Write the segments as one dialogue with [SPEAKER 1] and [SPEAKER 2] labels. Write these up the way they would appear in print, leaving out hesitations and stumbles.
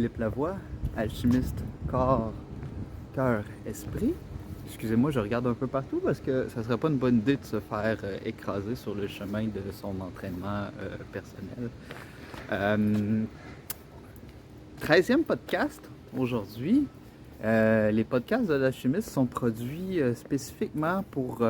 [SPEAKER 1] Philippe Lavoie, alchimiste corps, cœur, esprit. Excusez-moi, je regarde un peu partout parce que ça serait pas une bonne idée de se faire écraser sur le chemin de son entraînement personnel. 13e podcast aujourd'hui. Les podcasts de l'alchimiste sont produits spécifiquement pour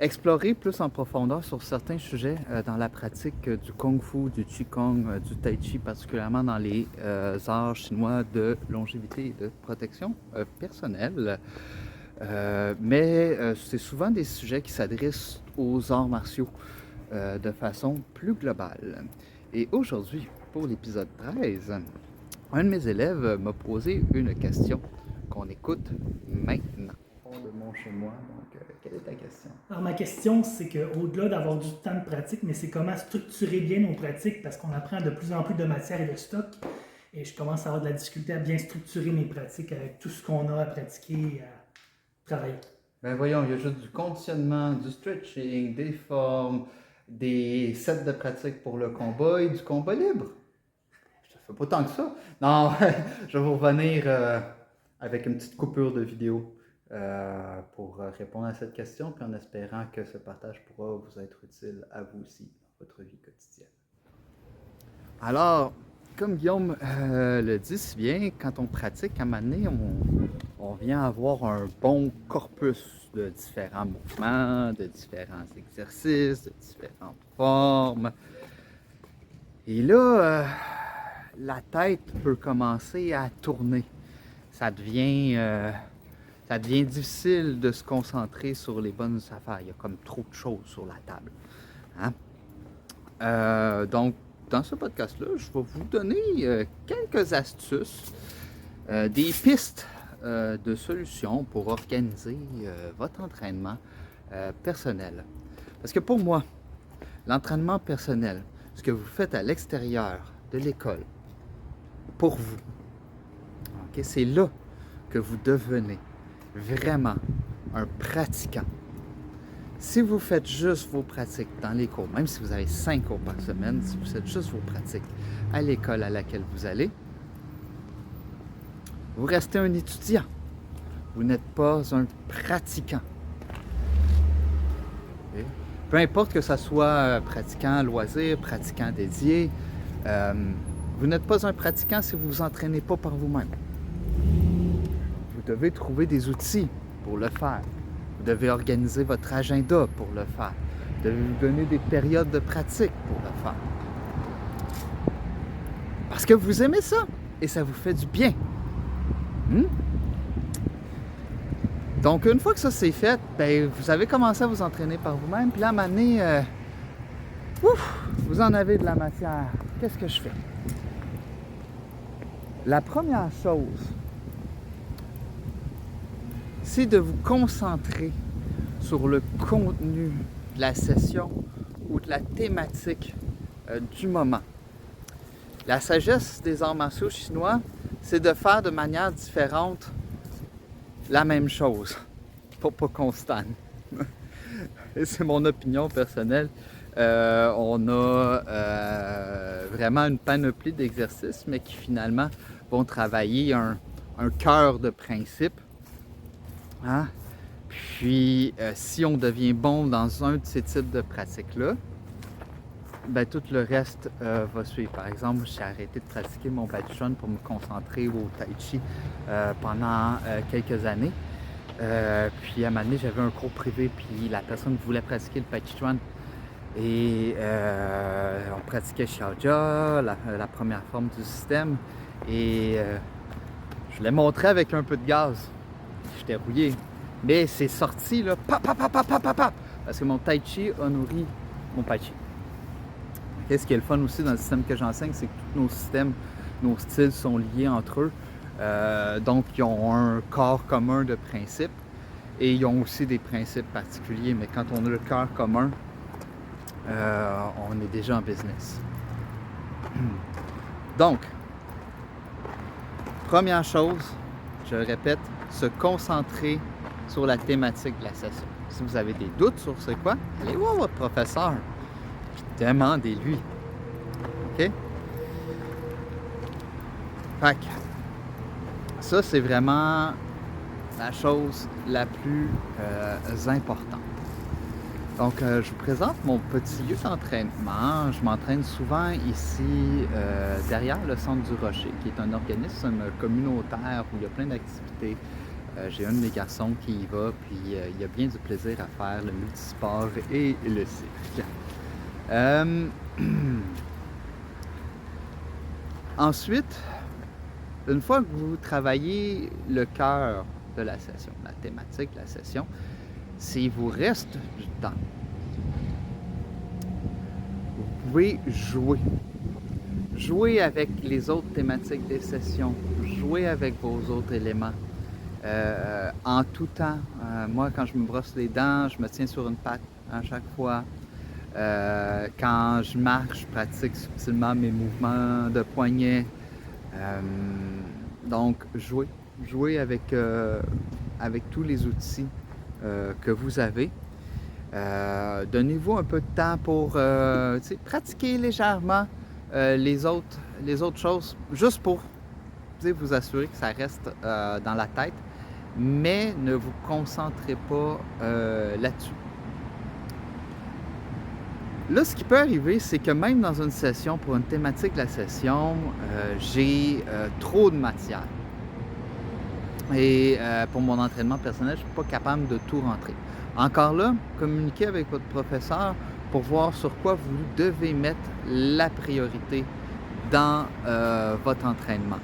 [SPEAKER 1] explorer plus en profondeur sur certains sujets dans la pratique du Kung Fu, du Qigong, du Tai Chi, particulièrement dans les arts chinois de longévité et de protection personnelle. Mais c'est souvent des sujets qui s'adressent aux arts martiaux de façon plus globale. Et aujourd'hui, pour l'épisode 13, un de mes élèves m'a posé une question qu'on écoute maintenant. De mon chez moi, donc quelle est ta question?
[SPEAKER 2] Alors ma question, c'est qu'au-delà d'avoir du temps de pratique, mais c'est comment structurer bien nos pratiques parce qu'on apprend de plus en plus de matière et de stock. Et je commence à avoir de la difficulté à bien structurer mes pratiques avec tout ce qu'on a à pratiquer et à travailler.
[SPEAKER 1] Ben voyons, il y a juste du conditionnement, du stretching, des formes, des sets de pratique pour le combat et du combat libre. Je ne fais pas tant que ça. Non, je vais vous revenir avec une petite coupure de vidéo pour répondre à cette question, puis en espérant que ce partage pourra vous être utile à vous aussi dans votre vie quotidienne. Alors, comme Guillaume le dit si bien, quand on pratique, à un moment donné, on vient avoir un bon corpus de différents mouvements, de différents exercices, de différentes formes. Et là, la tête peut commencer à tourner. Ça devient difficile de se concentrer sur les bonnes affaires. Il y a comme trop de choses sur la table. Hein? Donc, dans ce podcast-là, je vais vous donner quelques astuces, des pistes de solutions pour organiser votre entraînement personnel. Parce que pour moi, l'entraînement personnel, ce que vous faites à l'extérieur de l'école, pour vous, okay, c'est là que vous devenez vraiment un pratiquant. Si vous faites juste vos pratiques dans les cours, même si vous avez 5 cours par semaine, si vous faites juste vos pratiques à l'école à laquelle vous allez, vous restez un étudiant. Vous n'êtes pas un pratiquant. Okay? Peu importe que ce soit pratiquant loisir, pratiquant dédié, vous n'êtes pas un pratiquant si vous ne vous entraînez pas par vous-même. Vous devez trouver des outils pour le faire. Vous devez organiser votre agenda pour le faire. Vous devez vous donner des périodes de pratique pour le faire. Parce que vous aimez ça et ça vous fait du bien. Donc, une fois que ça c'est fait, ben, vous avez commencé à vous entraîner par vous-même. Puis là, à un moment donné, vous en avez de la matière. Qu'est-ce que je fais? La première chose, c'est de vous concentrer sur le contenu de la session ou de la thématique du moment. La sagesse des arts martiaux chinois, c'est de faire de manière différente la même chose, pour pas qu'on se tanne. Et c'est mon opinion personnelle. On a vraiment une panoplie d'exercices, mais qui finalement vont travailler un cœur de principe. Hein? Puis, si on devient bon dans un de ces types de pratiques-là, ben, tout le reste va suivre. Par exemple, j'ai arrêté de pratiquer mon Baichuan pour me concentrer au Tai Chi pendant quelques années. Puis, à un moment donné, j'avais un cours privé, puis la personne voulait pratiquer le Baichuan. Et on pratiquait Xiaojia, la première forme du système. Et je l'ai montré avec un peu de gaz. J'étais rouillé. Mais c'est sorti, là, pap, pap, pap, pap, pap, pap, parce que mon Tai Chi a nourri mon Tai Chi. Okay, ce qui est le fun aussi dans le système que j'enseigne, c'est que tous nos systèmes, nos styles sont liés entre eux. Donc, ils ont un corps commun de principes et ils ont aussi des principes particuliers. Mais quand on a le cœur commun, on est déjà en business. Donc, première chose, je le répète, se concentrer sur la thématique de la session. Si vous avez des doutes sur c'est quoi, allez voir votre professeur, puis demandez-lui. OK? Fait que ça, c'est vraiment la chose la plus importante. Donc, je vous présente mon petit lieu d'entraînement. Je m'entraîne souvent ici, derrière le Centre du Rocher, qui est un organisme communautaire où il y a plein d'activités. J'ai un de mes garçons qui y va, puis il y a bien du plaisir à faire le multisport et le cirque. Ensuite, une fois que vous travaillez le cœur de la session, la thématique de la session, s'il vous reste du temps, vous pouvez jouer. Jouer avec les autres thématiques des sessions, jouer avec vos autres éléments. En tout temps, moi quand je me brosse les dents, je me tiens sur une patte à chaque fois. Quand je marche, je pratique subtilement mes mouvements de poignet. Donc, jouer avec tous les outils que vous avez. Donnez-vous un peu de temps pour pratiquer légèrement les autres choses, juste pour vous assurer que ça reste dans la tête, mais ne vous concentrez pas là-dessus. Là, ce qui peut arriver, c'est que même dans une session, pour une thématique de la session, j'ai trop de matière. Et pour mon entraînement personnel, je ne suis pas capable de tout rentrer. Encore là, communiquez avec votre professeur pour voir sur quoi vous devez mettre la priorité dans votre entraînement.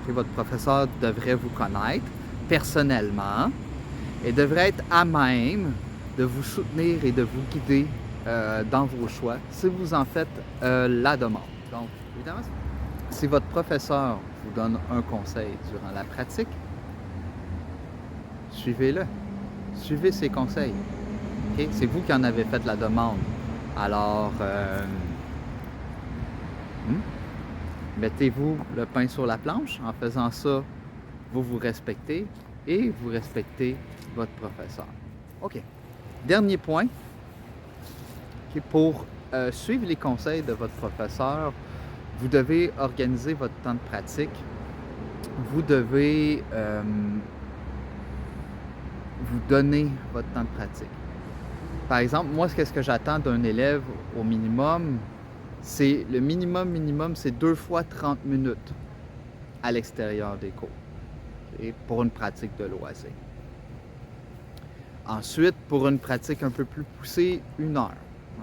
[SPEAKER 1] Et votre professeur devrait vous connaître personnellement et devrait être à même de vous soutenir et de vous guider dans vos choix si vous en faites la demande. Donc, évidemment, si votre professeur vous donne un conseil durant la pratique, suivez-le. Suivez ses conseils. Okay? C'est vous qui en avez fait la demande. Alors, mettez-vous le pain sur la planche. En faisant ça, vous vous respectez et vous respectez votre professeur. OK. Dernier point. Okay, pour suivre les conseils de votre professeur, vous devez organiser votre temps de pratique. Vous devez vous donner votre temps de pratique. Par exemple, moi, qu'est-ce que j'attends d'un élève au minimum? C'est le minimum, c'est 2 fois 30 minutes à l'extérieur des cours, okay, pour une pratique de loisir. Ensuite, pour une pratique un peu plus poussée, 1 heure.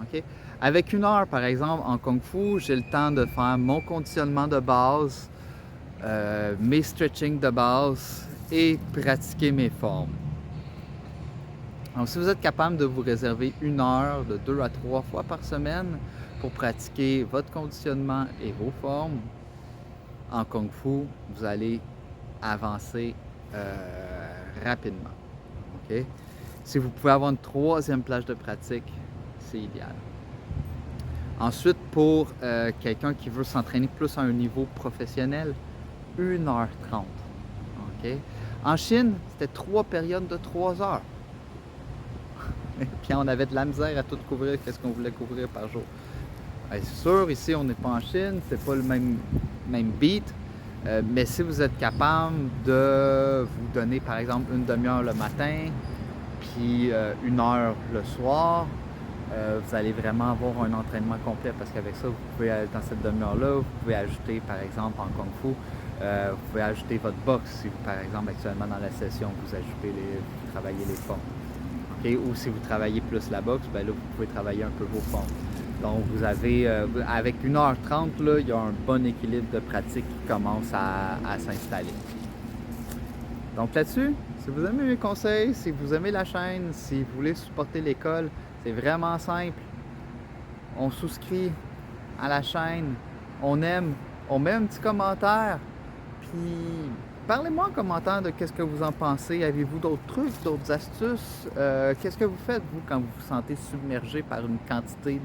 [SPEAKER 1] Okay? Avec 1 heure, par exemple, en Kung Fu, j'ai le temps de faire mon conditionnement de base, mes stretching de base et pratiquer mes formes. Donc, si vous êtes capable de vous réserver 1 heure de 2 à 3 fois par semaine pour pratiquer votre conditionnement et vos formes, en Kung Fu, vous allez avancer rapidement. Okay? Si vous pouvez avoir une 3e plage de pratique, c'est idéal. Ensuite, pour quelqu'un qui veut s'entraîner plus à un niveau professionnel, 1h30. Okay? En Chine, c'était 3 périodes de 3 heures. Puis on avait de la misère à tout couvrir, qu'est-ce qu'on voulait couvrir par jour. C'est sûr, ici on n'est pas en Chine, c'est pas le même beat, mais si vous êtes capable de vous donner par exemple une demi-heure le matin, puis 1 heure le soir, vous allez vraiment avoir un entraînement complet parce qu'avec ça, vous pouvez, dans cette demi-heure-là, vous pouvez ajouter par exemple en Kung Fu, vous pouvez ajouter votre boxe si par exemple actuellement dans la session, vous travaillez les formes. Okay? Ou si vous travaillez plus la boxe, ben là, vous pouvez travailler un peu vos formes. Donc, vous avez, avec 1h30, là, il y a un bon équilibre de pratique qui commence à s'installer. Donc là-dessus, si vous aimez mes conseils, si vous aimez la chaîne, si vous voulez supporter l'école, c'est vraiment simple. On souscrit à la chaîne, on aime, on met un petit commentaire, puis parlez-moi en commentaire de qu'est-ce que vous en pensez. Avez-vous d'autres trucs, d'autres astuces? Qu'est-ce que vous faites, vous, quand vous vous sentez submergé par une quantité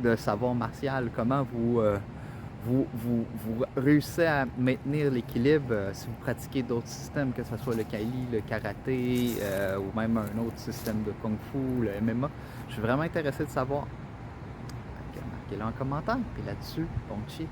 [SPEAKER 1] de savoir martial? Comment vous réussissez à maintenir l'équilibre si vous pratiquez d'autres systèmes, que ce soit le Kali, le karaté ou même un autre système de Kung Fu, le MMA? Je suis vraiment intéressé de savoir. Marquez-le en commentaire. Puis là-dessus, bon chi.